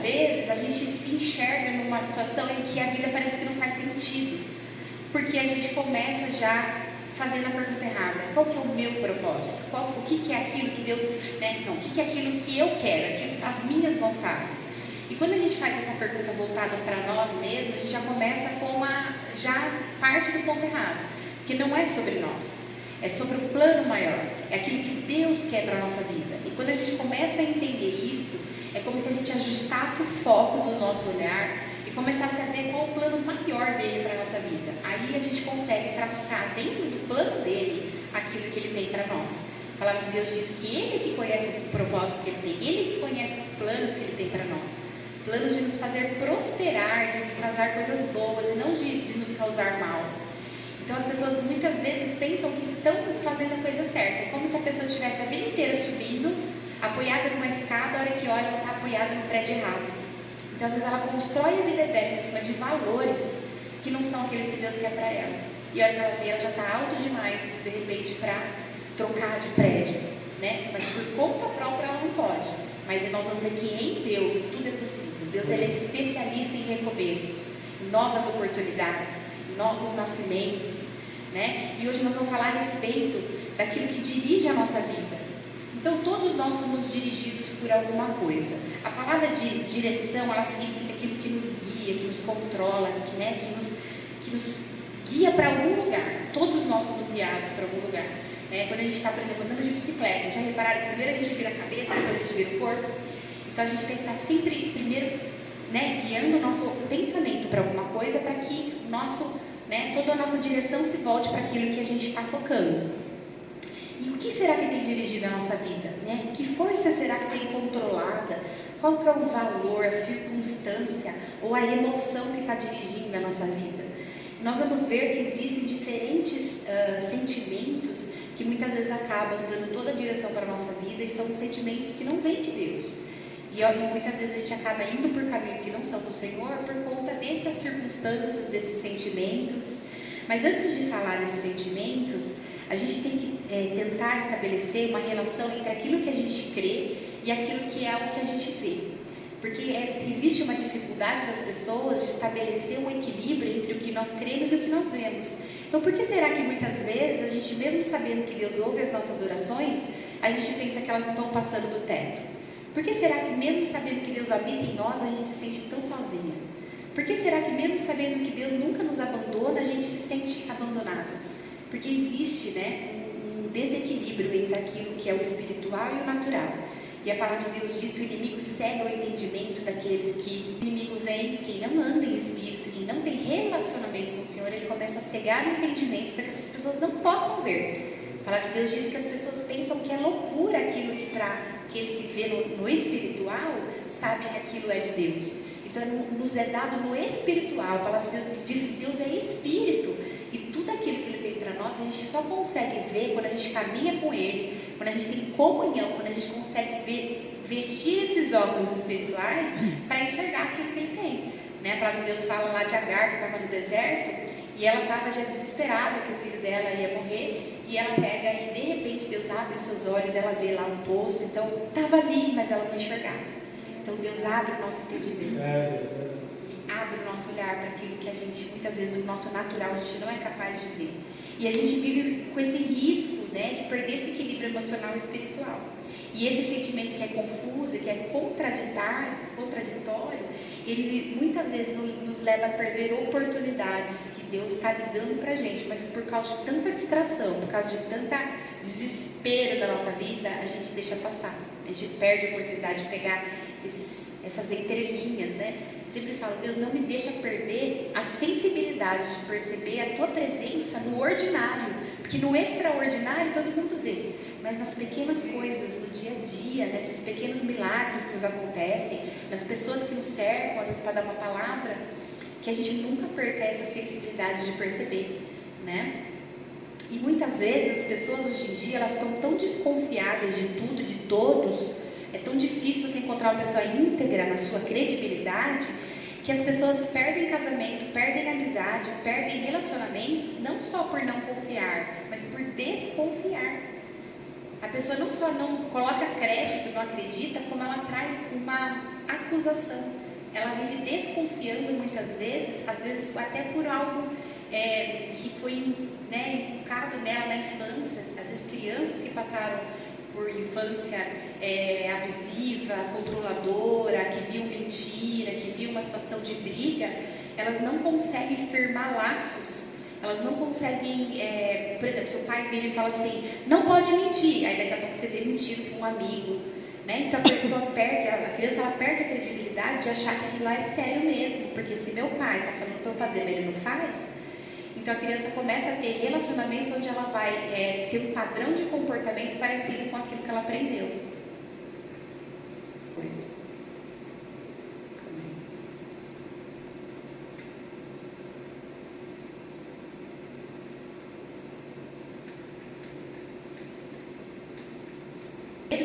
vezes a gente se enxerga numa situação em que a vida parece que não faz sentido, porque a gente começa já fazendo a pergunta errada. Qual que é o meu propósito? O que é aquilo que Deus, o que é aquilo que eu quero, aquilo, as minhas vontades? E quando a gente faz essa pergunta voltada para nós mesmos, a gente já começa com já parte do ponto errado, porque não é sobre nós. É sobre o plano maior, é aquilo que Deus quer para a nossa vida. E quando a gente começa a entender isso, é como se a gente ajustasse o foco do nosso olhar e começasse a ver qual o plano maior dele para a nossa vida. Aí a gente consegue traçar dentro do plano dele aquilo que ele tem para nós. A palavra de Deus diz que ele que conhece o propósito que ele tem, ele que conhece os planos que ele tem para nós. Planos de nos fazer prosperar, de nos causar coisas boas e não de nos causar mal. Então as pessoas muitas vezes pensam que estão fazendo a coisa certa. É como se a pessoa tivesse a vida inteira subindo, apoiada numa escada, a hora que olha ela está apoiada no prédio errado. Então às vezes ela constrói a vida dela em cima de valores que não são aqueles que Deus quer para ela. E a hora que ela vê, ela já está alto demais, de repente, para trocar de prédio, né? Mas por conta própria ela não pode. Mas nós vamos ver que em Deus tudo é possível. Deus ele é especialista em recomeços, em novas oportunidades, novos nascimentos, né? E hoje nós vamos falar a respeito daquilo que dirige a nossa vida. Então todos nós somos dirigidos por alguma coisa. A palavra de direção, ela significa aquilo que nos guia, que nos controla, que nos guia para algum lugar. Todos nós somos guiados para algum lugar. Quando a gente está, por exemplo, andando de bicicleta, já repararam que primeiro a gente vira a cabeça, depois a gente vira o corpo? Então a gente tem que estar sempre, primeiro, guiando o nosso pensamento para alguma coisa, para que toda a nossa direção se volte para aquilo que a gente está focando. E o que será que tem dirigido a nossa vida? Que força será que tem controlada? Qual que é o valor, a circunstância ou a emoção que está dirigindo a nossa vida? Nós vamos ver que existem diferentes sentimentos que muitas vezes acabam dando toda a direção para a nossa vida e são sentimentos que não vêm de Deus. E muitas vezes a gente acaba indo por caminhos que não são do Senhor por conta dessas circunstâncias, desses sentimentos. Mas antes de falar desses sentimentos, a gente tem que tentar estabelecer uma relação entre aquilo que a gente crê e aquilo que é o que a gente vê. Porque existe uma dificuldade das pessoas de estabelecer um equilíbrio entre o que nós cremos e o que nós vemos. Então por que será que muitas vezes a gente, mesmo sabendo que Deus ouve as nossas orações, a gente pensa que elas não estão passando do teto? Por que será que mesmo sabendo que Deus habita em nós, a gente se sente tão sozinha? Por que será que mesmo sabendo que Deus nunca nos abandona, a gente se sente abandonada? Porque existe um desequilíbrio entre aquilo que é o espiritual e o natural. E a palavra de Deus diz que o inimigo cega o entendimento daqueles que... O inimigo vem, quem não anda em espírito, quem não tem relacionamento com o Senhor, ele começa a cegar o entendimento para que essas pessoas não possam ver. A palavra de Deus diz que as pessoas pensam que é loucura aquilo que para aquele que vê no espiritual sabe que aquilo é de Deus. Então nos é dado no espiritual. A palavra de Deus diz que Deus é espírito e tudo aquilo que ele tem para nós a gente só consegue ver quando a gente caminha com ele, quando a gente tem comunhão, quando a gente consegue vestir esses óculos espirituais para enxergar aquilo que ele tem. A palavra de Deus fala lá de Agar, que estava no deserto, e ela estava já desesperada que o filho dela ia morrer. E ela pega e de repente Deus abre os seus olhos, ela vê lá um poço, então estava ali, mas ela não enxergava. Então Deus abre o nosso entendimento, abre o nosso olhar para aquilo que a gente, muitas vezes o nosso natural, a gente não é capaz de ver. E a gente vive com esse risco de perder esse equilíbrio emocional e espiritual. E esse sentimento que é confuso, que é contraditório, ele muitas vezes nos leva a perder oportunidades que Deus está lhe dando para a gente, mas por causa de tanta distração, por causa de tanta desespero da nossa vida, a gente deixa passar. A gente perde a oportunidade de pegar essas entrelinhas, Sempre falo, Deus, não me deixa perder a sensibilidade de perceber a tua presença no ordinário, porque no extraordinário todo mundo vê, mas nas pequenas coisas do dia a dia, nesses pequenos milagres que nos acontecem, nas pessoas que nos cercam, às vezes para dar uma palavra, que a gente nunca perca essa sensibilidade de perceber, E muitas vezes as pessoas hoje em dia, elas estão tão desconfiadas de tudo, de todos, é tão difícil você encontrar uma pessoa íntegra na sua credibilidade, que as pessoas perdem casamento, perdem amizade, perdem relacionamentos, não só por não confiar, mas por desconfiar. A pessoa não só não coloca crédito, não acredita, como ela traz uma acusação. Ela vive desconfiando muitas vezes, às vezes até por algo que foi, né, inculcado nela na infância. Às vezes crianças que passaram por infância abusiva, controladora, que viam mentira, que viam uma situação de briga, elas não conseguem firmar laços. Elas não conseguem, por exemplo, seu pai vira e fala assim, não pode mentir, aí daqui a pouco você vê mentindo com um amigo, né? Então a criança perde a credibilidade de achar que aquilo lá é sério mesmo, porque se meu pai está falando para eu fazer, mas ele não faz, então a criança começa a ter relacionamentos onde ela vai ter um padrão de comportamento parecido com aquilo que ela aprendeu.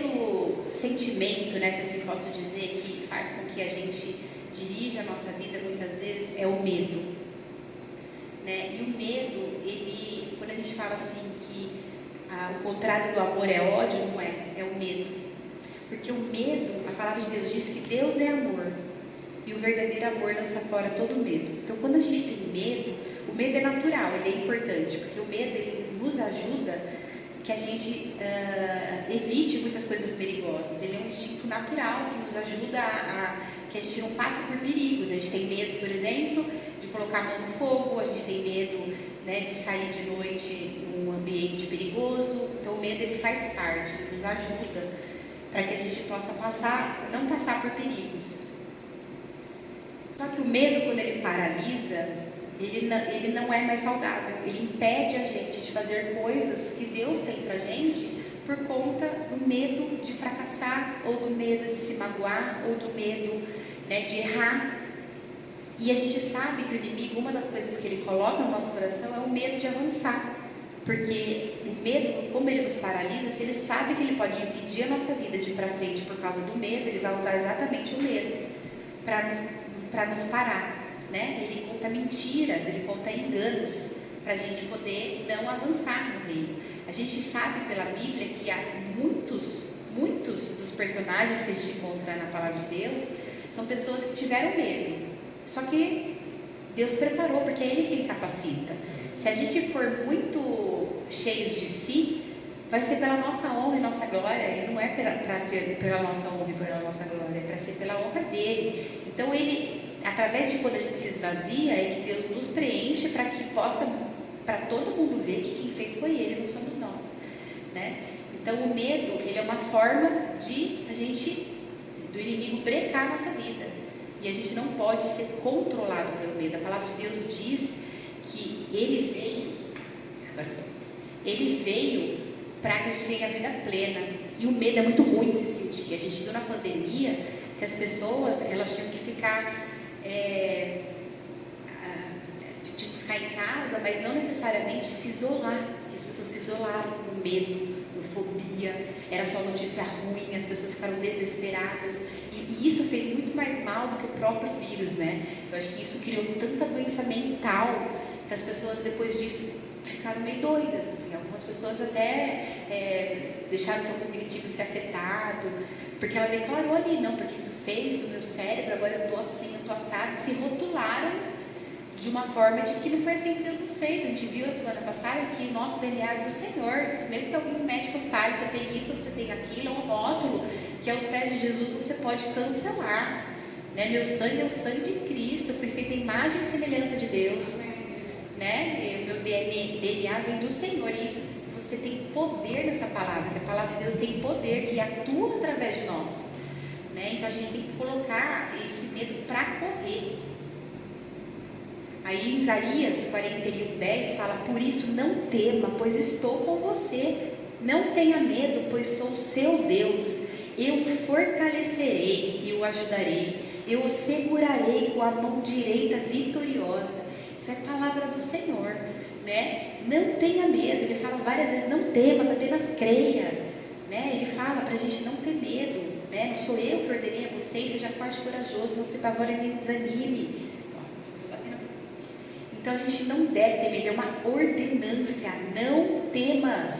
O sentimento, né, se assim posso dizer, que faz com que a gente dirija a nossa vida muitas vezes é o medo, né? E o medo, ele, quando a gente fala assim que o contrário do amor é ódio, não é, é o medo, porque o medo, a palavra de Deus diz que Deus é amor e o verdadeiro amor lança fora todo medo. Então quando a gente tem medo, o medo é natural, ele é importante, porque o medo ele nos ajuda que a gente evite muitas coisas perigosas. Ele é um instinto natural que nos ajuda que a gente não passe por perigos. A gente tem medo, por exemplo, de colocar a mão no fogo, a gente tem medo, né, de sair de noite num ambiente perigoso. Então o medo ele faz parte, ele nos ajuda para que a gente possa não passar por perigos. Só que o medo, quando ele paralisa, ele não é mais saudável, ele impede a gente de fazer coisas que Deus tem pra gente por conta do medo de fracassar, ou do medo de se magoar, ou do medo, né, de errar. E a gente sabe que o inimigo, uma das coisas que ele coloca no nosso coração é o medo de avançar, porque o medo, como ele nos paralisa, se ele sabe que ele pode impedir a nossa vida de ir pra frente por causa do medo, ele vai usar exatamente o medo para nos parar. Né? Ele conta mentiras, ele conta enganos para a gente poder não avançar no reino. A gente sabe pela Bíblia que há muitos dos personagens que a gente encontra na palavra de Deus são pessoas que tiveram medo, só que Deus preparou, porque é Ele quem capacita. Se a gente for muito cheios de si, vai ser pela nossa honra e nossa glória, e não é para ser pela nossa honra e pela nossa glória, é para ser pela honra dele. Então ele, através de quando a gente se esvazia, é que Deus nos preenche para que possa, para todo mundo ver que quem fez foi Ele, não somos nós, né? Então o medo, ele é uma forma do inimigo brecar a nossa vida, e a gente não pode ser controlado pelo medo. A palavra de Deus diz que Ele veio para que a gente tenha a vida plena, e o medo é muito ruim de se sentir. A gente viu na pandemia que as pessoas, elas tinham que ficar em casa, mas não necessariamente se isolar. As pessoas se isolaram com medo, com fobia, era só notícia ruim, as pessoas ficaram desesperadas, e isso fez muito mais mal do que o próprio vírus, né? Eu acho que isso criou tanta doença mental que as pessoas depois disso ficaram meio doidas, assim. Algumas pessoas até deixaram seu cognitivo ser afetado, porque ela declarou ali, não, porque isso fez no meu cérebro, agora eu tô assim, eu tô assado, se rotularam de uma forma de que não foi assim que Deus nos fez. A gente viu a semana passada que o nosso DNA é do Senhor. Mesmo que algum médico fale, você tem isso, você tem aquilo, é um rótulo que aos pés de Jesus você pode cancelar, né? Meu sangue é o sangue de Cristo, fui feita a imagem e semelhança de Deus, né? Meu DNA vem do Senhor, e isso você tem poder nessa palavra, que a palavra de Deus tem poder que atua através de nós, né? Então a gente tem que colocar esse medo para correr. Aí em Isaías 41:10 fala: por isso não tema, pois estou com você, não tenha medo, pois sou o seu Deus, eu o fortalecerei e o ajudarei, eu o segurarei com a mão direita vitoriosa. Isso é a palavra do Senhor, né? Não tenha medo. Ele fala várias vezes: não temas, apenas creia, né? Ele fala para a gente não ter medo, né? Não sou eu que ordenei a vocês, seja forte e corajoso, não se pavore nem desanime. Então a gente não deve ter medo, é uma ordenância, não temas.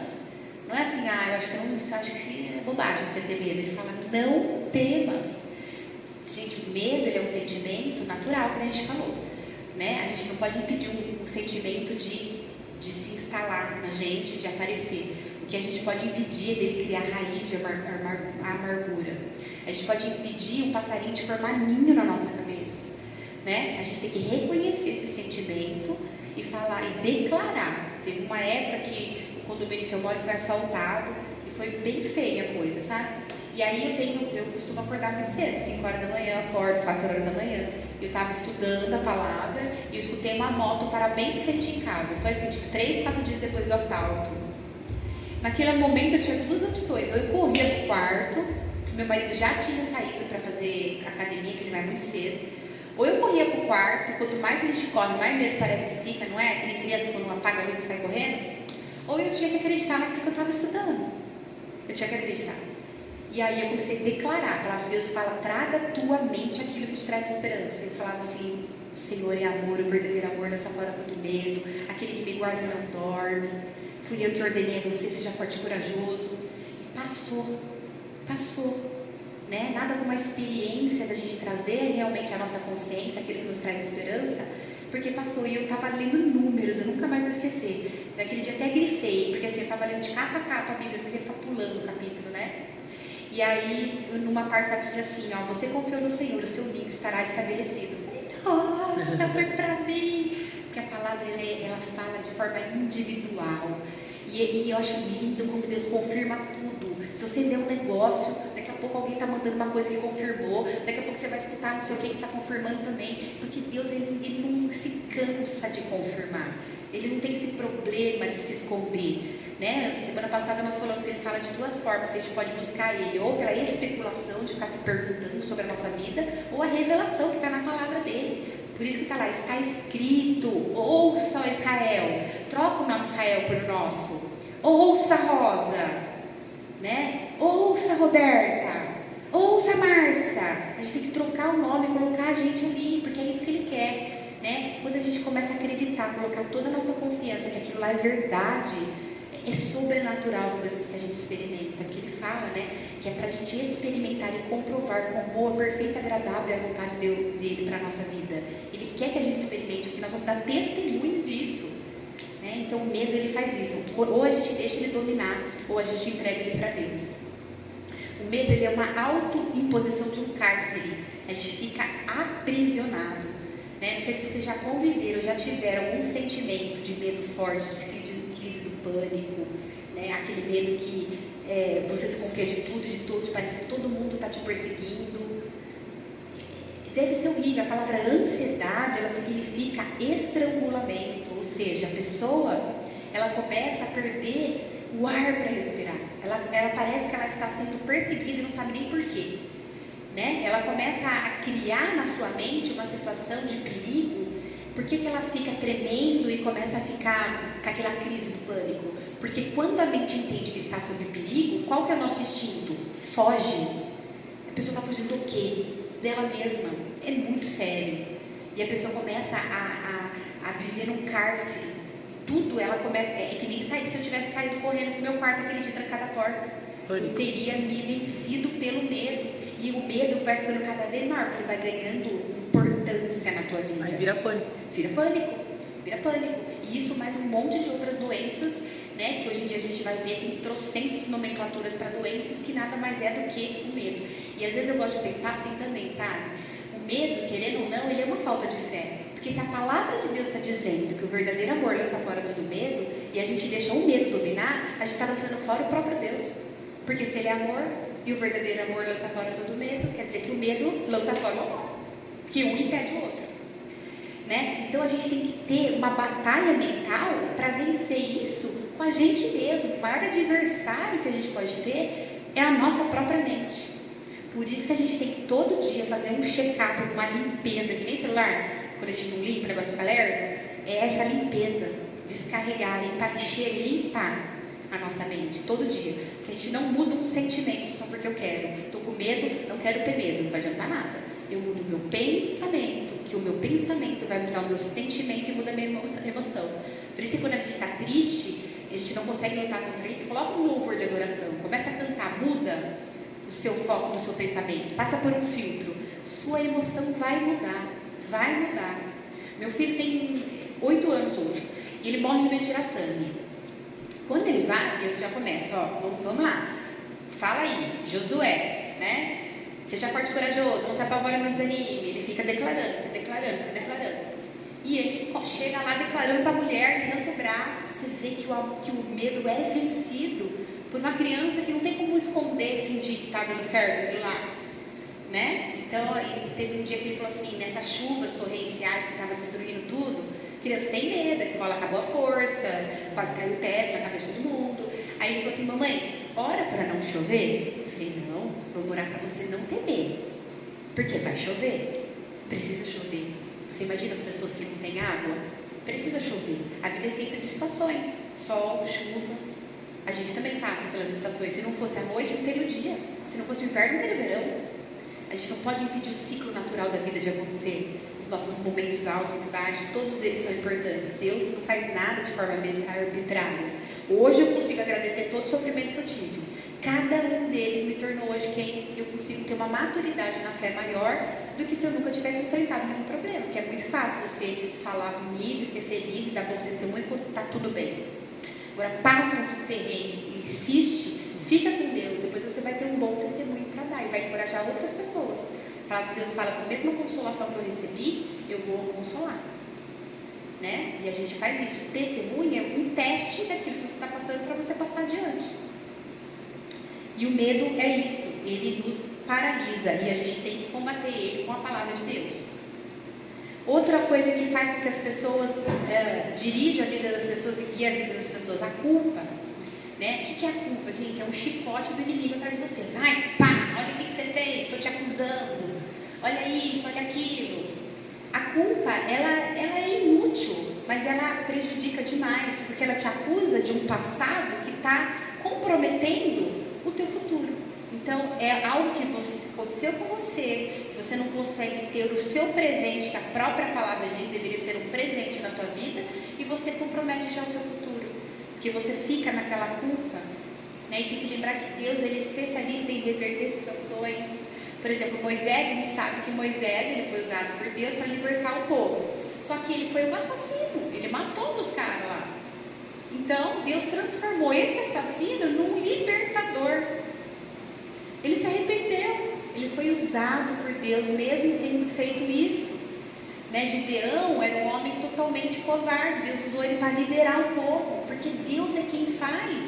Não é assim, eu acho que é bobagem você ter medo. Ele fala: não temas. Gente, medo, ele é um sentimento natural, como a gente falou, né? A gente não pode impedir um sentimento de se instalar na gente, de aparecer. O que a gente pode impedir é dele criar raiz de amargura. A gente pode impedir um passarinho de formar ninho na nossa cabeça, né? A gente tem que reconhecer esse sentimento e falar e declarar. Teve uma época que o condomínio que eu moro foi assaltado e foi bem feia a coisa, sabe? E aí eu costumo acordar muito cedo, 5 horas da manhã, acordo 4 horas da manhã. Eu estava estudando a palavra e eu escutei uma moto parar bem em frente em casa. Foi assim, tipo, 3, 4 dias depois do assalto. Naquele momento eu tinha duas opções. Ou eu corria pro quarto, que meu marido já tinha saído para fazer academia, que ele vai muito cedo. Ou eu corria pro quarto, quanto mais a gente corre, mais medo parece que fica, não é? Aquele criança quando apaga a luz e sai correndo. Ou eu tinha que acreditar naquilo que eu estava estudando. Eu tinha que acreditar. E aí eu comecei a declarar, a palavra de Deus fala, traga à tua mente aquilo que te traz esperança. Eu falava assim, o Senhor é amor, o verdadeiro amor nessa fora todo medo, aquele que me guarda e não dorme. Fui eu que ordenei a você, seja forte e corajoso. E passou. Né? Nada como a experiência da gente trazer realmente a nossa consciência, aquilo que nos traz esperança, porque passou. E eu estava lendo números, eu nunca mais vou esquecer. Naquele dia até grifei, porque assim, eu estava lendo de capa a capa a Bíblia, porque ficar pulando o capítulo, né? E aí, numa parte diz assim, ó, você confiou no Senhor, o seu ninho estará estabelecido. Eu falei, nossa, foi pra mim. Porque a palavra, ela fala de forma individual. E eu acho lindo como Deus confirma tudo. Se você der um negócio, daqui a pouco alguém está mandando uma coisa que confirmou, daqui a pouco você vai escutar não sei o que está confirmando também. Porque Deus, ele não se cansa de confirmar. Ele não tem esse problema de se esconder. Né? Semana passada nós falamos que ele fala de duas formas que a gente pode buscar ele, ou pela especulação de ficar se perguntando sobre a nossa vida, ou a revelação que está na palavra dele. Por isso que está lá, está escrito, ouça Israel, troca o nome Israel pelo nosso, ouça Rosa, né? Ouça Roberta, ouça Márcia. A gente tem que trocar o nome, colocar a gente ali, porque é isso que ele quer, né? Quando a gente começa a acreditar, colocar toda a nossa confiança que aquilo lá é verdade, é sobrenatural as coisas que a gente experimenta, porque ele fala, né, que é para a gente experimentar e comprovar com boa, perfeita, agradável a vontade dele para a nossa vida. Ele quer que a gente experimente, porque nós vamos dar testemunho disso, né? Então o medo, ele faz isso, ou a gente deixa ele dominar, ou a gente entrega ele para Deus. O medo, ele é uma autoimposição de um cárcere, a gente fica aprisionado, né? Não sei se vocês já conviveram, já tiveram algum sentimento de medo forte, de crise do pânico, né? Aquele medo que você desconfia de tudo e de todos, parece que todo mundo está te perseguindo. Deve ser horrível. A palavra ansiedade, ela significa estrangulamento, ou seja, a pessoa, ela começa a perder o ar para respirar. Ela parece que ela está sendo perseguida e não sabe nem porquê, né? Ela começa a criar na sua mente uma situação de perigo. Por que ela fica tremendo e começa a ficar com aquela crise do pânico? Porque quando a mente entende que está sob perigo, qual que é o nosso instinto? Foge. A pessoa está fugindo do quê? Dela mesma. É muito sério. E a pessoa começa a viver num cárcere. Tudo ela começa... É que nem sair. Se eu tivesse saído correndo pro meu quarto aquele dia, trancada a porta, eu teria me vencido pelo medo. E o medo vai ficando cada vez maior, porque vai ganhando importância na tua vida. Aí vira pânico. Vira pânico. E isso mais um monte de outras doenças, né? Que hoje em dia a gente vai ver, tem trocentas nomenclaturas para doenças que nada mais é do que o medo. E às vezes eu gosto de pensar assim também, sabe? O medo, querendo ou não, ele é uma falta de fé. Porque se a palavra de Deus está dizendo que o verdadeiro amor lança fora todo medo, e a gente deixa o medo dominar, a gente está lançando fora o próprio Deus. Porque se ele é amor, e o verdadeiro amor lança fora todo medo, quer dizer que o medo lança fora o amor. Que um impede o outro. Né? Então a gente tem que ter uma batalha mental para vencer isso com a gente mesmo. O maior adversário que a gente pode ter é a nossa própria mente. Por isso que a gente tem que todo dia fazer um check-up, uma limpeza, que nem celular, quando a gente não limpa, o negócio fica lerdo, é essa limpeza, descarregar, limpar a nossa mente, todo dia. Porque a gente não muda um sentimento só porque eu quero. Estou com medo, não quero ter medo, não vai adiantar nada. Eu mudo o meu pensamento, que o meu pensamento vai mudar o meu sentimento e muda a minha emoção. Por isso que quando a gente está triste, a gente não consegue lutar contra isso, coloca um louvor de adoração, começa a cantar, muda o seu foco no seu pensamento, passa por um filtro, sua emoção vai mudar, vai mudar. Meu filho tem 8 anos hoje, e ele morre de medo de tirar sangue. Quando ele vai, eu já começo, ó, vamos lá, fala aí, Josué, né? Seja forte e corajoso, não se apavore, não desanime. Ele fica declarando. E ele chega lá declarando para a mulher, levanta o braço. Você vê que o medo é vencido por uma criança que não tem como esconder, fingir que está dando certo aquilo lá, né? Então, teve um dia que ele falou assim, nessas chuvas torrenciais que estavam destruindo tudo, a criança tem medo, a escola acabou a força, quase caiu o teto na cabeça de todo mundo. Aí ele falou assim, mamãe, ora para não chover. Eu falei, não, vou orar para você não ter medo, porque vai chover, precisa chover. Você imagina as pessoas que não têm água? Precisa chover. A vida é feita de estações, sol, chuva. A gente também passa pelas estações. Se não fosse a noite, não teria o dia. Se não fosse o inverno, não teria o verão. A gente não pode impedir o ciclo natural da vida de acontecer. Os nossos momentos altos e baixos, todos eles são importantes. Deus não faz nada de forma arbitrária. Hoje eu consigo agradecer todo o sofrimento que eu tive. Cada um deles me tornou hoje quem eu consigo ter uma maturidade na fé maior do que se eu nunca tivesse enfrentado nenhum problema. Porque é muito fácil você falar bonito, ser feliz e dar bom testemunho quando está tudo bem. Agora passa um perrengue, insiste, fica com Deus, depois você vai ter um bom testemunho para dar e vai encorajar outras pessoas. A palavra de Deus fala que a mesma consolação que eu recebi, eu vou consolar. Né? E a gente faz isso. O testemunho é um teste daquilo que você está passando para você passar adiante. E o medo é isso, ele nos paralisa e a gente tem que combater ele com a palavra de Deus. Outra coisa que faz com que as pessoas dirija a vida das pessoas e guia a vida das pessoas, a culpa. Né? O que é a culpa, gente? É um chicote do inimigo atrás de você. Vai, pá, olha o que você fez, estou te acusando. Olha isso, olha aquilo. A culpa, ela é inútil, mas ela prejudica demais, porque ela te acusa de um passado que está comprometendo o teu futuro. Então, é algo que aconteceu com você, você não consegue ter o seu presente, que a própria palavra diz deveria ser um presente na tua vida, e você compromete já o seu futuro, porque você fica naquela culpa, né? E tem que lembrar que Deus, ele é especialista em reverter situações. Por exemplo, Moisés, ele sabe que Moisés, ele foi usado por Deus para libertar o povo, só que ele foi um assassino, ele matou os caras lá. Então, Deus transformou esse assassino num libertador. Ele se arrependeu. Ele foi usado por Deus, mesmo tendo feito isso. Né? Gideão era um homem totalmente covarde. Deus usou ele para liderar o povo, porque Deus é quem faz.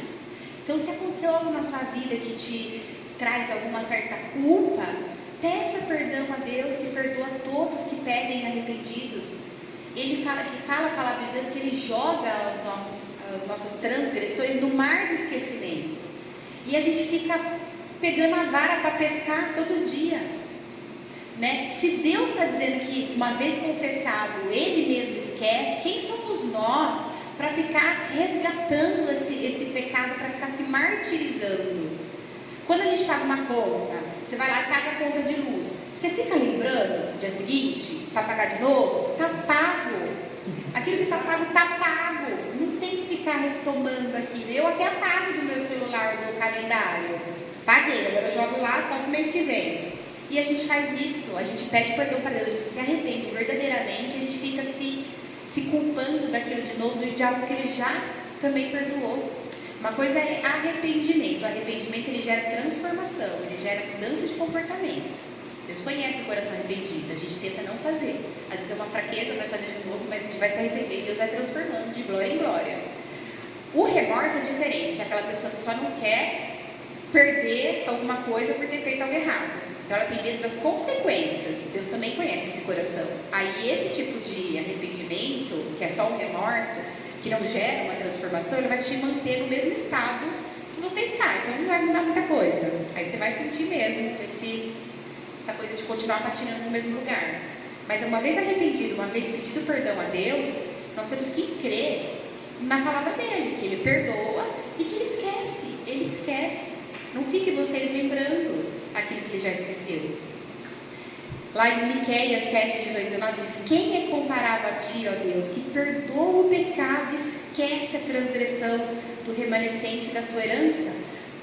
Então, se aconteceu algo na sua vida que te traz alguma certa culpa, peça perdão a Deus, que perdoa todos que pedem arrependidos. Ele fala a palavra de Deus que ele joga as nossas transgressões no mar do esquecimento. E a gente fica pegando a vara para pescar todo dia. Né? Se Deus está dizendo que uma vez confessado, Ele mesmo esquece, quem somos nós para ficar resgatando esse pecado, para ficar se martirizando? Quando a gente paga uma conta, você vai lá e paga a conta de luz. Você fica lembrando no dia seguinte para pagar de novo? Está pago. Aquilo que está pago, está pago. Não tem que ficar retomando aquilo. Eu até apago do meu celular, do meu calendário. Paguei, agora eu jogo lá só no mês que vem. E a gente faz isso, a gente pede perdão para Deus, a gente se arrepende verdadeiramente, a gente fica se culpando daquilo de novo, de algo que Ele já também perdoou. Uma coisa é arrependimento. O arrependimento, ele gera transformação, ele gera mudança de comportamento. Deus conhece o coração arrependido, a gente tenta não fazer. Às vezes é uma fraqueza, vai fazer de novo, mas a gente vai se arrepender e Deus vai transformando de glória em glória. O remorso é diferente, é aquela pessoa que só não quer perder alguma coisa por ter feito algo errado. Então ela tem medo das consequências. Deus também conhece esse coração. Aí esse tipo de arrependimento, que é só um remorso, que não gera uma transformação, ele vai te manter no mesmo estado que você está. Então não vai mudar muita coisa. Aí você vai sentir mesmo essa coisa de continuar patinando no mesmo lugar. Mas uma vez arrependido, uma vez pedido perdão a Deus, nós temos que crer na palavra dele, que ele perdoa e que ele esquece. Ele esquece. Não fique vocês lembrando aquilo que ele já esqueceu. Lá em Miqueias 7, 18, 19 diz: quem é comparável a ti, ó Deus, que perdoa o pecado e esquece a transgressão do remanescente da sua herança?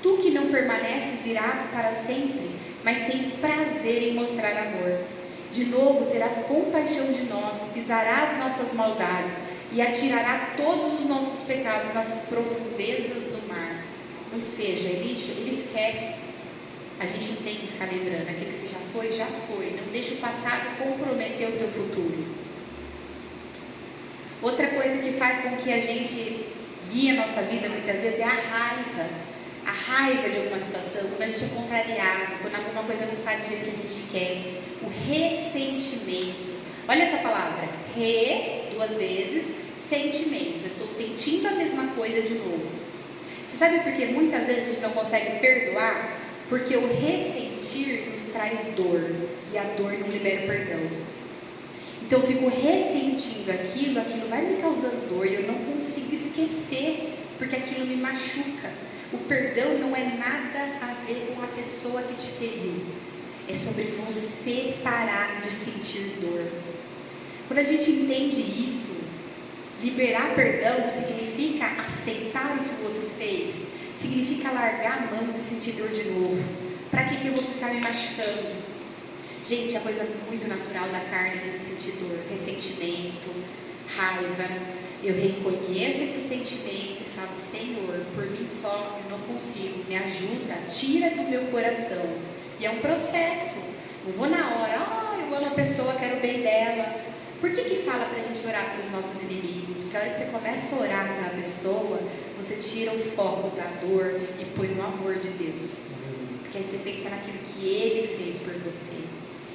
Tu que não permaneces irado para sempre, mas tem prazer em mostrar amor. De novo terás compaixão de nós, pisarás nossas maldades e atirará todos os nossos pecados nas profundezas do mar. Ou seja, ele esquece. A gente não tem que ficar lembrando, aquilo que já foi. Não deixa o passado comprometer o teu futuro. Outra coisa que faz com que a gente guie a nossa vida muitas vezes é a raiva. A raiva de alguma situação, quando a gente é contrariado, quando alguma coisa não sai do jeito que a gente quer. O ressentimento. Olha essa palavra. Duas vezes, sentimento. Eu estou sentindo a mesma coisa de novo. Você sabe por que muitas vezes a gente não consegue perdoar? Porque o ressentir nos traz dor. E a dor não libera o perdão. Então eu fico ressentindo aquilo vai me causando dor. E eu não consigo esquecer, porque aquilo me machuca. O perdão não é nada a ver com a pessoa que te feriu. É sobre você parar de sentir dor. Quando a gente entende isso, liberar perdão significa aceitar o que o outro fez. Significa largar a mão de sentir dor de novo. Para que eu vou ficar me machucando? Gente, é coisa muito natural da carne de sentir dor, ressentimento, raiva. Eu reconheço esse sentimento e falo, Senhor, por mim só eu não consigo, me ajuda, tira do meu coração. E é um processo. Não vou na hora, eu amo a pessoa, quero o bem dela. Por que fala para a gente orar para os nossos inimigos? Porque a hora que você começa a orar para a pessoa, você tira o foco da dor e põe no amor de Deus. Porque aí você pensa naquilo que Ele fez por você.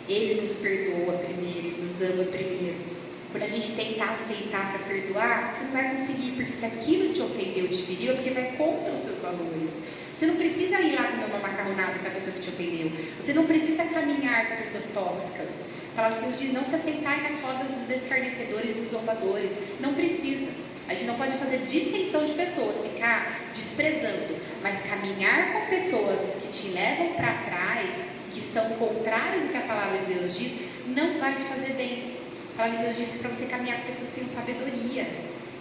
Ele nos perdoa primeiro, Ele nos ama primeiro. Quando a gente tentar aceitar para perdoar, você não vai conseguir, porque se aquilo te ofendeu, te feriu, é porque vai contra os seus valores. Você não precisa ir lá comer uma macarronada com a pessoa que te ofendeu. Você não precisa caminhar com pessoas tóxicas. A palavra de Deus diz, não se aceitar nas rodas dos escarnecedores, dos zombadores. Não precisa. A gente não pode fazer dissensão de pessoas, ficar desprezando. Mas caminhar com pessoas que te levam para trás, que são contrárias ao que a palavra de Deus diz, não vai te fazer bem. A palavra de Deus disse para você caminhar com pessoas que têm sabedoria,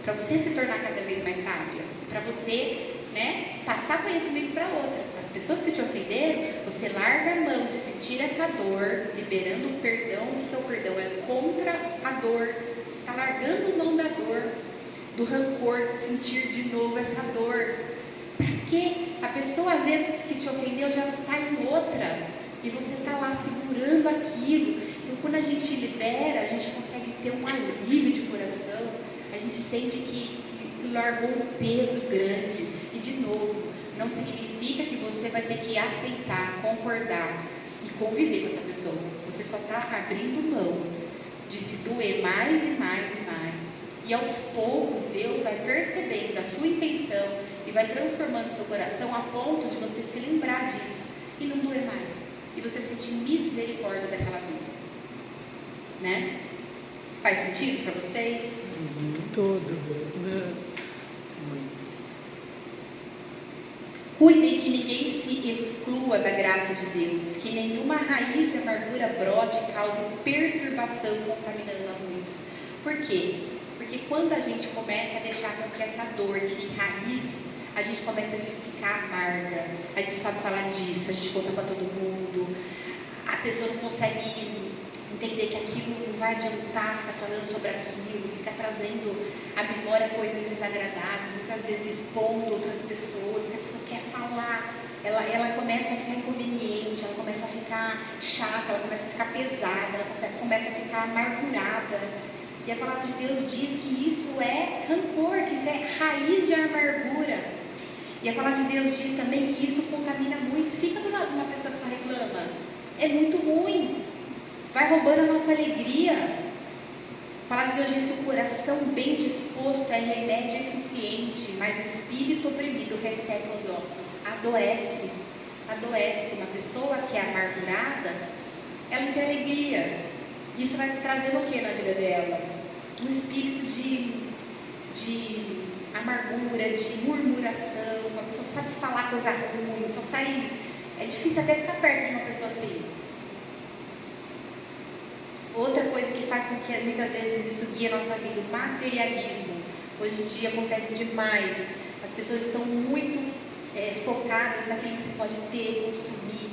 para você se tornar cada vez mais sábia, para você, passar conhecimento para outras. As pessoas que te ofenderam, você larga a mão de sentir essa dor, liberando o perdão. O que é o perdão? É contra a dor. Você está largando mão da dor, do rancor, sentir de novo essa dor. Para quê? A pessoa às vezes que te ofendeu já está em outra e você está lá segurando aquilo. Então, quando a gente libera, a gente consegue ter um alívio de coração. A gente sente que largou um peso grande. E, de novo, não significa que você vai ter que aceitar, concordar e conviver com essa pessoa. Você só está abrindo mão de se doer mais e mais e mais. E, aos poucos, Deus vai percebendo a sua intenção e vai transformando o seu coração a ponto de você se lembrar disso e não doer mais. E você sentir misericórdia daquela vida. Né? Faz sentido para vocês? Tudo. Cuidem que ninguém se exclua da graça de Deus, que nenhuma raiz de amargura brote e cause perturbação contaminando a muitos. Por quê? Porque quando a gente começa a deixar com que essa dor crie raiz, a gente começa a ficar amarga, a gente sabe falar disso, a gente conta para todo mundo, a pessoa não consegue entender que aquilo não vai adiantar ficar falando sobre aquilo, fica trazendo à memória coisas desagradáveis, muitas vezes expondo outras pessoas, que a pessoa quer falar, ela começa a ficar inconveniente, ela começa a ficar chata, ela começa a ficar pesada, ela começa a ficar amargurada. E a palavra de Deus diz que isso é rancor, que isso é raiz de amargura. E a palavra de Deus diz também que isso contamina muitos. Fica do lado de uma pessoa que só reclama. É muito ruim. Vai roubando a nossa alegria. A palavra de Deus diz que o coração bem disposto é remédio eficiente, mas o espírito oprimido resseca os ossos. Adoece. Uma pessoa que é amargurada, ela não tem alegria. Isso vai trazer o que na vida dela? Um espírito de amargura, de murmuração. Uma pessoa sabe falar coisa ruim, só sai. É difícil até ficar perto de uma pessoa assim. Outra coisa que faz com que muitas vezes isso guie a nossa vida, o materialismo. Hoje em dia acontece demais. As pessoas estão muito focadas naquilo que você pode ter, consumir,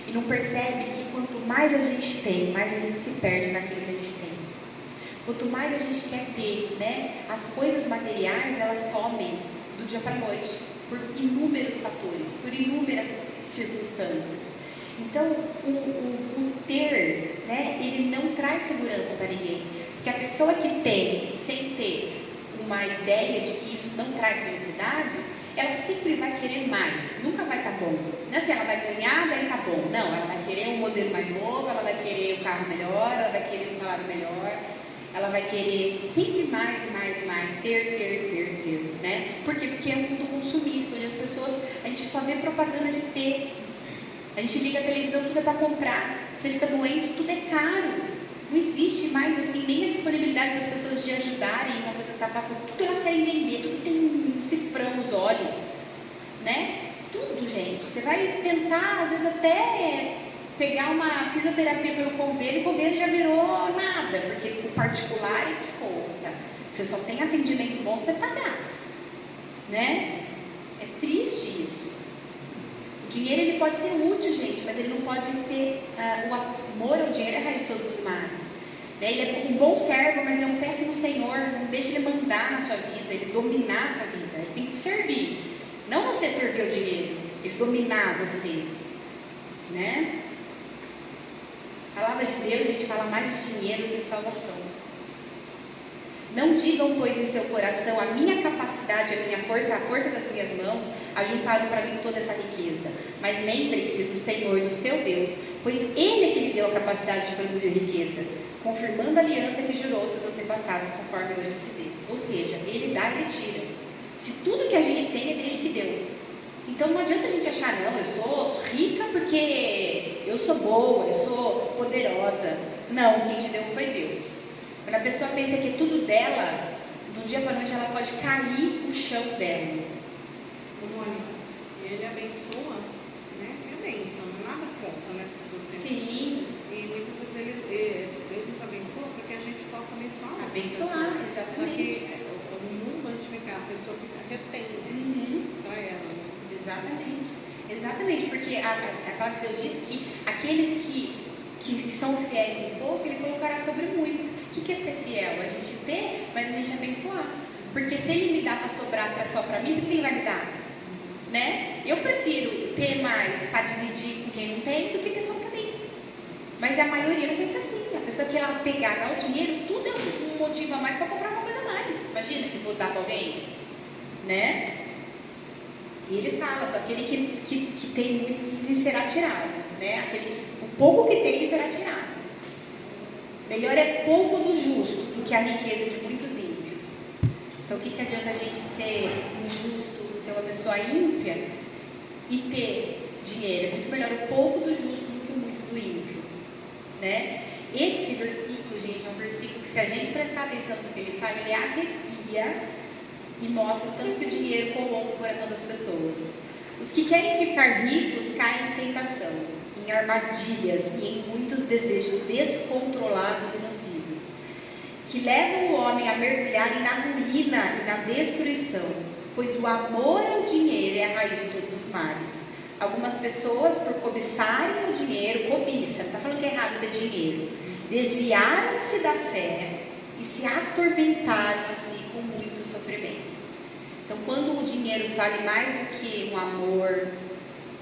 e não percebem que quanto mais a gente tem, mais a gente se perde naquilo que a gente tem. Quanto mais a gente quer ter, né, as coisas materiais, elas somem do dia para a noite, por inúmeros fatores, por inúmeras circunstâncias. Então, o ter, né, ele não traz segurança para ninguém. Porque a pessoa que tem, sem ter uma ideia de que isso não traz felicidade, ela sempre vai querer mais, nunca vai estar bom. Não é assim, ela vai ganhar, daí tá bom. Não, ela vai querer um modelo mais novo, ela vai querer o carro melhor, ela vai querer o salário melhor, ela vai querer sempre mais e mais e mais, ter, né? Por quê? Porque é um mundo consumista, onde as pessoas, a gente só vê propaganda de ter. A gente liga a televisão, tudo é para comprar. Você fica doente, tudo é caro. Não existe mais assim, nem a disponibilidade das pessoas de ajudarem uma pessoa que está passando. Tudo elas querem vender, tudo tem um cifrão nos olhos, né? Tudo, gente. Você vai tentar, às vezes, até pegar uma fisioterapia pelo convênio, o convênio já virou nada, porque o particular é que conta. Você só tem atendimento bom se você pagar, né? É triste isso. O dinheiro, ele pode ser útil, gente, mas ele não pode ser, o amor ao dinheiro é a raiz de todos os males. Ele é um bom servo, mas ele é um péssimo senhor. Não deixa ele mandar na sua vida, ele dominar a sua vida. Ele tem que servir, não você servir ao dinheiro, ele dominar você, né? A palavra de Deus, a gente fala mais de dinheiro do que de salvação. Não digam, pois, em seu coração, a minha capacidade, a minha força, a força das minhas mãos, ajuntaram para mim toda essa riqueza. Mas lembrem-se do Senhor, do seu Deus, pois Ele é que lhe deu a capacidade de produzir riqueza, confirmando a aliança que jurou aos seus antepassados, conforme hoje se vê. Ou seja, Ele dá e Ele tira. Se tudo que a gente tem é dele que deu. Então não adianta a gente achar, não, eu sou rica porque eu sou boa, eu sou poderosa. Não, quem te deu foi Deus. Quando a pessoa pensa que tudo dela, do dia para a noite ela pode cair o chão dela. Mônica, ele abençoa, né? É bênção, não é nada contra, né? As pessoas sempre. Sim. E muitas vezes Deus nos abençoa para que a gente possa abençoar outras Abençoar, pessoas. exatamente. Só que no mundo a gente vê que a pessoa fica retém, né? Para ela, né? Exatamente, porque a palavra de Deus diz que aqueles que são fiéis em pouco, Ele colocará sobre muito. O que é ser fiel? A gente ter, mas a gente abençoar. Porque se Ele me dá para sobrar só para mim, o que Ele vai me dar? Né? Eu prefiro ter mais para dividir com quem não tem do que ter só para mim. Mas a maioria não pensa assim. A pessoa que ela pegar, dar o dinheiro, tudo é um motivo a mais para comprar uma coisa a mais. Imagina que vou dar para alguém, né? E ele fala, aquele que tem muito que será tirado, né? O pouco que tem será tirado. Melhor é pouco do justo do que a riqueza de muitos ímpios. Então, o que adianta a gente ser injusto, ser uma pessoa ímpia e ter dinheiro? É muito melhor o pouco do justo do que o muito do ímpio, né? Esse versículo, gente, é um versículo que, se a gente prestar atenção no que ele fala, ele arrepia e mostra tanto que o dinheiro corrompe o coração das pessoas. Os que querem ficar ricos caem em tentação, em armadilhas e em muitos desejos descontrolados e nocivos, que levam o homem a mergulhar na ruína e na destruição, pois o amor ao dinheiro é a raiz de todos os males. Algumas pessoas, por cobiçarem o dinheiro, cobiça, não está falando que é errado ter dinheiro, desviaram-se da fé e se atormentaram assim com muitos sofrimentos. Então, quando o dinheiro vale mais do que um amor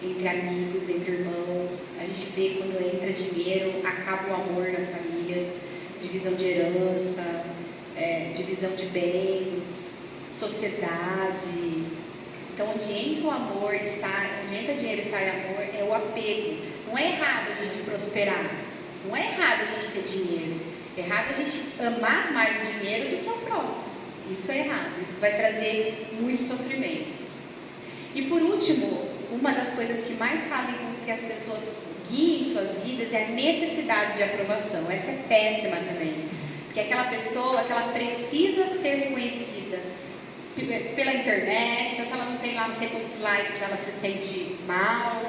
entre amigos, entre irmãos, a gente vê quando entra dinheiro, acaba o amor nas famílias, divisão de herança, divisão de bens, sociedade. Então, onde entra o amor e sai, onde entra dinheiro e sai amor, é o apego. Não é errado a gente prosperar, não é errado a gente ter dinheiro, é errado a gente amar mais o dinheiro do que o próximo. Isso é errado, isso vai trazer muitos sofrimentos. E por último, uma das coisas que mais fazem com que as pessoas guiem suas vidas é a necessidade de aprovação. Essa é péssima também, porque aquela pessoa que ela precisa ser reconhecida pela internet, então se ela não tem lá não sei quantos likes, ela se sente mal.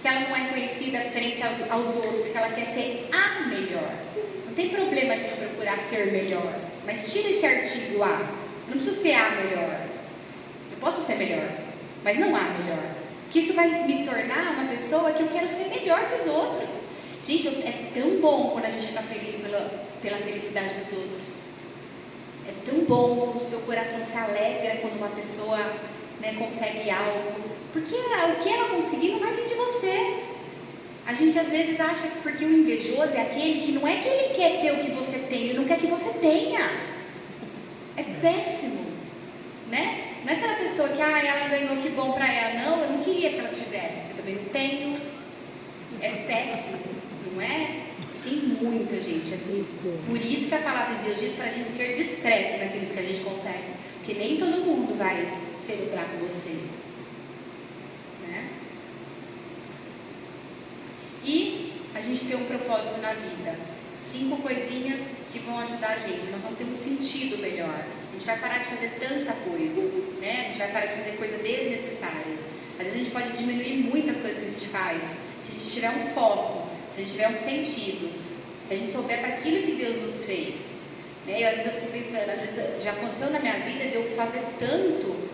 Se ela não é reconhecida frente aos outros, que ela quer ser a melhor. Não tem problema a gente procurar ser melhor, mas tira esse artigo A. Eu não preciso ser a melhor. Eu posso ser melhor, mas não a melhor. Que isso vai me tornar uma pessoa que eu quero ser melhor que os outros. Gente, é tão bom quando a gente fica feliz pela felicidade dos outros. É tão bom quando o seu coração se alegra quando uma pessoa, né, consegue algo. Porque o que ela conseguir não vai vir de você. A gente às vezes acha que porque o invejoso é aquele que não é que ele quer ter o que você tem, ele não quer que você tenha. É péssimo, né? Não é aquela pessoa que, ela ganhou, que bom pra ela. Não, eu não queria que ela tivesse, eu também não tenho. É péssimo, não é? Tem muita gente assim. Por isso que a palavra de Deus diz pra gente ser discretos naquilo que a gente consegue. Porque nem todo mundo vai celebrar com você, né? E a gente tem um propósito na vida. 5 coisinhas que vão ajudar a gente. Nós vamos ter um sentido melhor. A gente vai parar de fazer tanta coisa, né? A gente vai parar de fazer coisas desnecessárias. Às vezes a gente pode diminuir muitas coisas que a gente faz, se a gente tiver um foco, se a gente tiver um sentido, se a gente souber para aquilo que Deus nos fez, né? E às vezes eu fico pensando, às vezes já aconteceu na minha vida de eu fazer tanto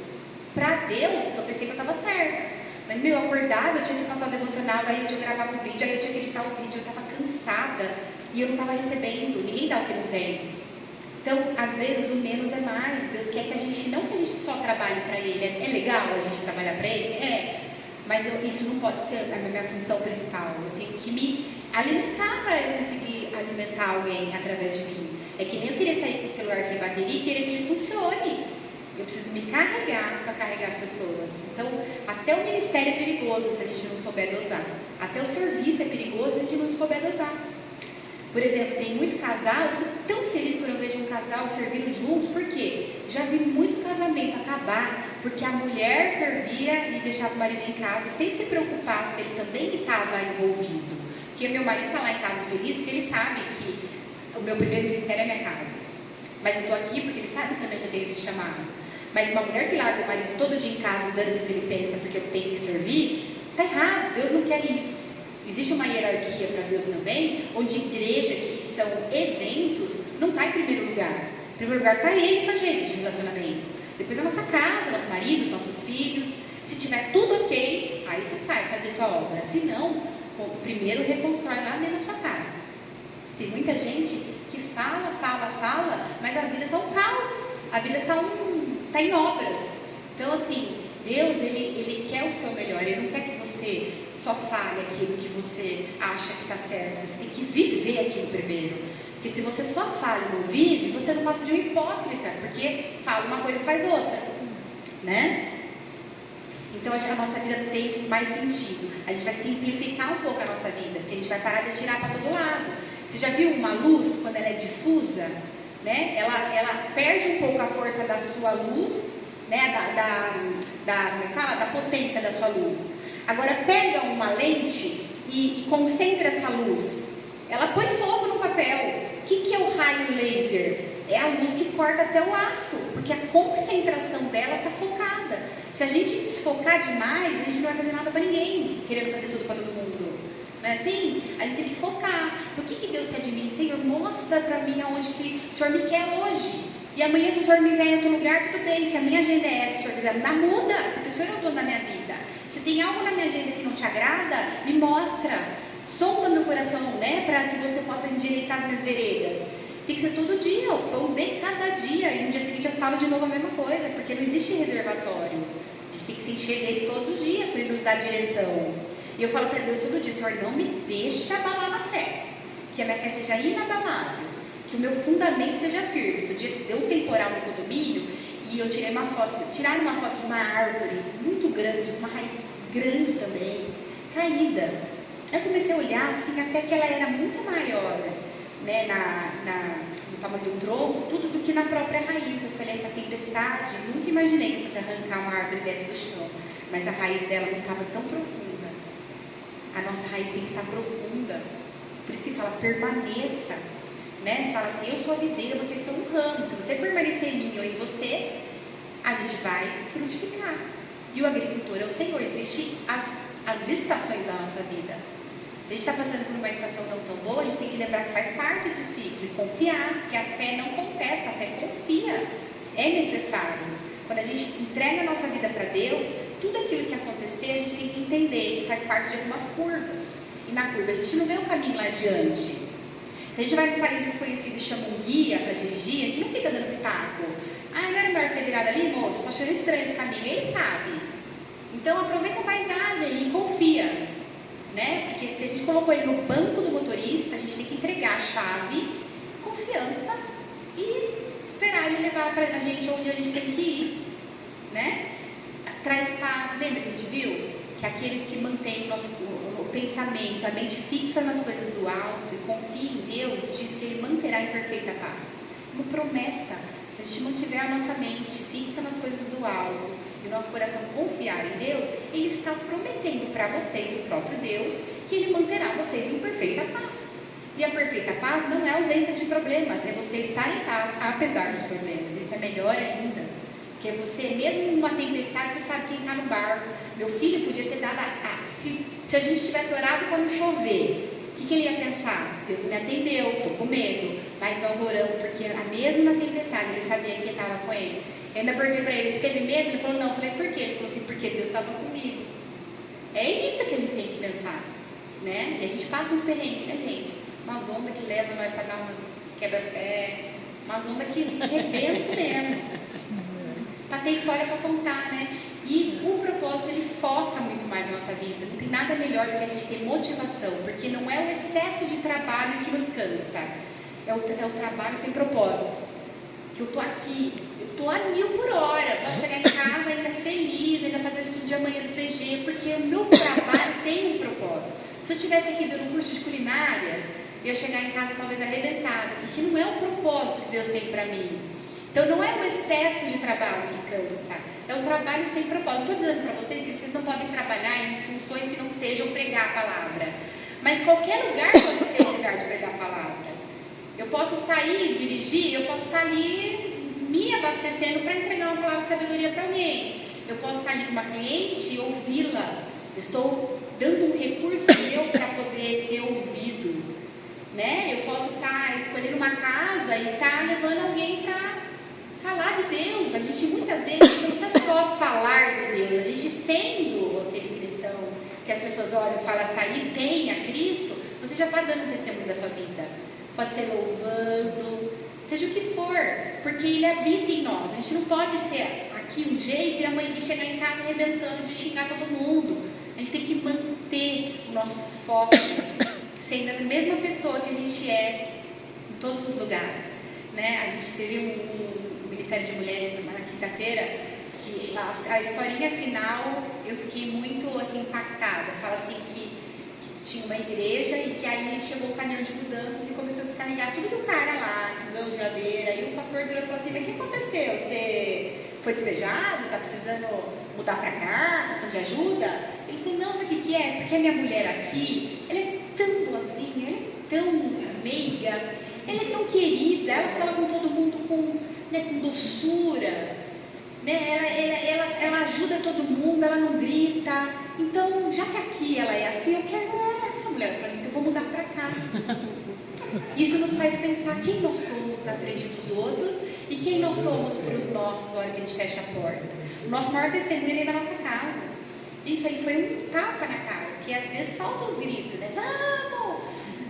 para Deus que eu pensei que eu estava certa. Mas eu acordava, eu tinha que passar o devocional, aí eu tinha que gravar um vídeo, aí eu tinha que editar o vídeo, eu estava cansada e eu não estava recebendo, ninguém dá o que não tem. Então, às vezes, o menos é mais. Deus quer que a gente, não que a gente só trabalhe para Ele. É legal a gente trabalhar para Ele? É. Mas isso não pode ser a minha função principal. Eu tenho que me alimentar para eu conseguir alimentar alguém através de mim. É que nem eu querer sair com o celular sem bateria e querer que ele funcione. Eu preciso me carregar para carregar as pessoas. Então, até o ministério é perigoso se a gente não souber dosar. Até o serviço é perigoso se a gente não souber dosar. Por exemplo, tem muito casal, eu fico tão feliz quando eu vejo um casal servindo juntos, porque já vi muito casamento acabar, porque a mulher servia e deixava o marido em casa, sem se preocupar se ele também estava envolvido. Porque meu marido está lá em casa feliz, porque ele sabe que o meu primeiro ministério é minha casa. Mas eu estou aqui porque ele sabe também que eu tenho esse chamado. Mas uma mulher que larga o marido todo dia em casa, dando-se o que ele pensa, porque eu tenho que servir, está errado, Deus não quer isso. Existe uma hierarquia para Deus também, onde igreja, que são eventos, não está em primeiro lugar. Em primeiro lugar está Ele com a gente, relacionamento. Depois a nossa casa, nosso marido, nossos filhos. Se tiver tudo ok, aí você sai fazer sua obra. Se não, primeiro reconstrói lá dentro da sua casa. Tem muita gente que fala, mas a vida está um caos. A vida está em obras. Então, assim, Deus, ele quer o seu melhor. Ele não quer que você só fale aquilo que você acha que está certo. Você tem que viver aquilo primeiro. Porque se você só fala e não vive, você não passa de um hipócrita, porque fala uma coisa e faz outra, né? Então a nossa vida tem mais sentido. A gente vai simplificar um pouco a nossa vida, porque a gente vai parar de atirar para todo lado. Você já viu uma luz, quando ela é difusa, né? Ela perde um pouco a força da sua luz, né? Da potência da sua luz. Agora pega uma lente e concentra essa luz. Ela põe fogo no papel. O que é o raio laser? É a luz que corta até o aço, porque a concentração dela está focada. Se a gente desfocar demais, a gente não vai fazer nada para ninguém, querendo fazer tudo para todo mundo. Não é assim? A gente tem que focar. Então o que Deus quer de mim? Senhor, mostra para mim aonde que o Senhor me quer hoje. E amanhã, se o Senhor me quiser em outro lugar, tudo bem. Se a minha agenda é essa, se o Senhor quiser mudar, muda, porque o Senhor é o dono da minha vida. Se tem algo na minha agenda que não te agrada, me mostra. Sonda meu coração, né? Para que você possa endireitar as minhas veredas. Tem que ser todo dia, o pão de cada dia. E no dia seguinte eu falo de novo a mesma coisa, porque não existe reservatório. A gente tem que se encher dele todos os dias para ele nos dar direção. E eu falo para Deus todo dia: Senhor, não me deixa abalar na fé. Que a minha fé seja inabalável. Que o meu fundamento seja firme. Outro dia deu um temporal no condomínio e eu tirei uma foto. Tiraram uma foto de uma árvore muito grande, uma raiz grande também, caída. Eu comecei a olhar assim, até que ela era muito maior, né, no tamanho do tronco, tudo do que na própria raiz. Eu falei, essa tempestade, nunca imaginei que fosse arrancar uma árvore dessa do chão, mas a raiz dela não estava tão profunda. A nossa raiz tem que estar profunda, por isso que fala, permaneça, né? Fala assim, eu sou a videira, vocês são um ramo, se você permanecer em mim ou em você, a gente vai frutificar. E o agricultor é o Senhor. Existem as estações da nossa vida. Se a gente está passando por uma estação não tão boa, a gente tem que lembrar que faz parte desse ciclo e confiar, que a fé não contesta, a fé confia. É necessário. Quando a gente entrega a nossa vida para Deus, tudo aquilo que acontecer, a gente tem que entender que faz parte de algumas curvas. e na curva. A gente não vê o caminho lá adiante. Se a gente vai para um país desconhecido e chama um guia para dirigir, a gente não fica dando pitaco. Ah, não era melhor ter virado ali, moço? Tô achando estranho esse caminho. Ele sabe. Então aproveita a paisagem e confia, né? Porque se a gente colocou ele no banco do motorista, a gente tem que entregar a chave, confiança e esperar ele levar para a gente onde a gente tem que ir, né? Traz paz. Lembra que a gente viu? Que aqueles que mantêm o pensamento, a mente fixa nas coisas do alto e confia em Deus, diz que Ele manterá em perfeita paz. Uma promessa. Se a gente mantiver a nossa mente fixa nas coisas do alto e o nosso coração confiar em Deus, Ele está prometendo para vocês, o próprio Deus, que Ele manterá vocês em perfeita paz. E a perfeita paz não é ausência de problemas, é você estar em paz apesar dos problemas. Isso é melhor ainda. Porque você, mesmo numa tempestade, você sabe quem está no barco. Meu filho podia ter dado se a gente tivesse orado para não chover, o que ele ia pensar? Deus me atendeu, estou com medo. Mas nós oramos porque mesmo na tempestade ele sabia quem estava com ele. Eu ainda perguntei para ele, você teve medo? Ele falou, não. Eu falei, por quê? Ele falou assim, porque Deus estava comigo. É isso que a gente tem que pensar, né? E a gente passa uns perrengues, né, gente? Umas ondas que levam nós para dar umas quebra-pé, umas ondas que arrebentam mesmo. Para ter história para contar, né? E o propósito, ele foca muito mais na nossa vida. Não tem nada melhor do que a gente ter motivação, porque não é o excesso de trabalho que nos cansa, é o trabalho sem propósito. Que eu tô aqui, eu tô a 1000 por hora, vou chegar em casa ainda feliz, ainda fazer o estudo de amanhã do PG, porque o meu trabalho tem um propósito. Se eu tivesse aqui dando um curso de culinária, eu ia chegar em casa talvez arrebentada, porque não é o propósito que Deus tem para mim. Então não é o excesso de trabalho que cansa, é o trabalho sem propósito. Não estou dizendo para vocês que vocês não podem trabalhar em funções que não sejam pregar a palavra, mas qualquer lugar pode ser um lugar de pregar a palavra. Eu posso sair, dirigir, eu posso estar ali me abastecendo para entregar uma palavra de sabedoria para alguém. Eu posso estar ali com uma cliente e ouvi-la. Eu estou dando um recurso meu para poder ser ouvido, né? Eu posso estar escolhendo uma casa e estar levando alguém para falar de Deus. A gente muitas vezes não precisa só falar de Deus, a gente sendo aquele cristão que as pessoas olham e falam, essa aí tem a Cristo, você já está dando um testemunho da sua vida. Pode ser louvando, seja o que for, porque Ele habita em nós. A gente não pode ser aqui um jeito e amanhã chegar em casa arrebentando de xingar todo mundo. A gente tem que manter o nosso foco sendo a mesma pessoa que a gente é em todos os lugares, né? A gente teve um Ministério de Mulheres na quinta-feira, que a historinha final eu fiquei muito assim impactada. Fala assim que tinha uma igreja e que aí chegou o caminhão de mudanças e começou a descarregar tudo do cara lá, fogão, geladeira, e o pastor virou e falou assim, mas o que aconteceu? Você foi despejado? Está precisando mudar para cá? Precisando de ajuda? Ele falou, não, sabe o que é? Porque a minha mulher aqui, ela é tão boazinha, ela é tão meiga, ela é tão querida, ela fala com todo mundo com doçura, né? Ela ajuda todo mundo, ela não grita. Então, já que aqui ela é assim, eu quero essa mulher para mim, então eu vou mudar para cá. Isso nos faz pensar quem nós somos na frente dos outros e quem nós somos para os nossos na hora que a gente fecha a porta. O nosso maior testemunho é na nossa casa. Gente, isso aí foi um tapa na cara, porque às vezes falta os gritos, né? Vamos!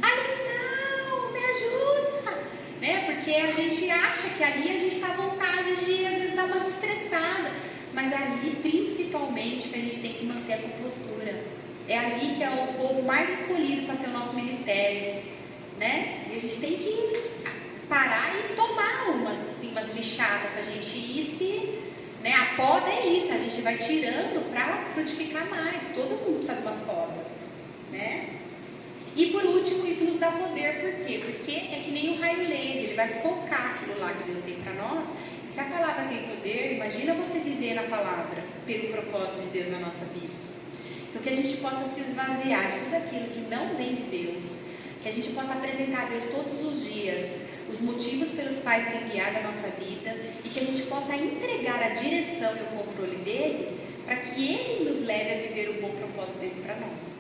A lição! Me ajuda! Né? Porque a gente acha que ali a gente está à vontade de, às vezes, dar uma estressada. Mas ali, principalmente, que a gente tem que manter a compostura. É ali que é o povo mais escolhido para ser o nosso ministério, né? E a gente tem que parar e tomar umas lixadas para a gente ir se... Né? A poda é isso, a gente vai tirando para frutificar mais. Todo mundo precisa de umas podas, né? E por último, isso nos dá poder. Por quê? Porque é que nem o raio laser, ele vai focar aquilo lá que Deus tem para nós. E se a palavra tem poder, imagina você viver na palavra pelo propósito de Deus na nossa vida. Então que a gente possa se esvaziar de tudo aquilo que não vem de Deus, que a gente possa apresentar a Deus todos os dias os motivos pelos quais tem guiado a nossa vida e que a gente possa entregar a direção e o controle dele para que ele nos leve a viver o bom propósito dele para nós.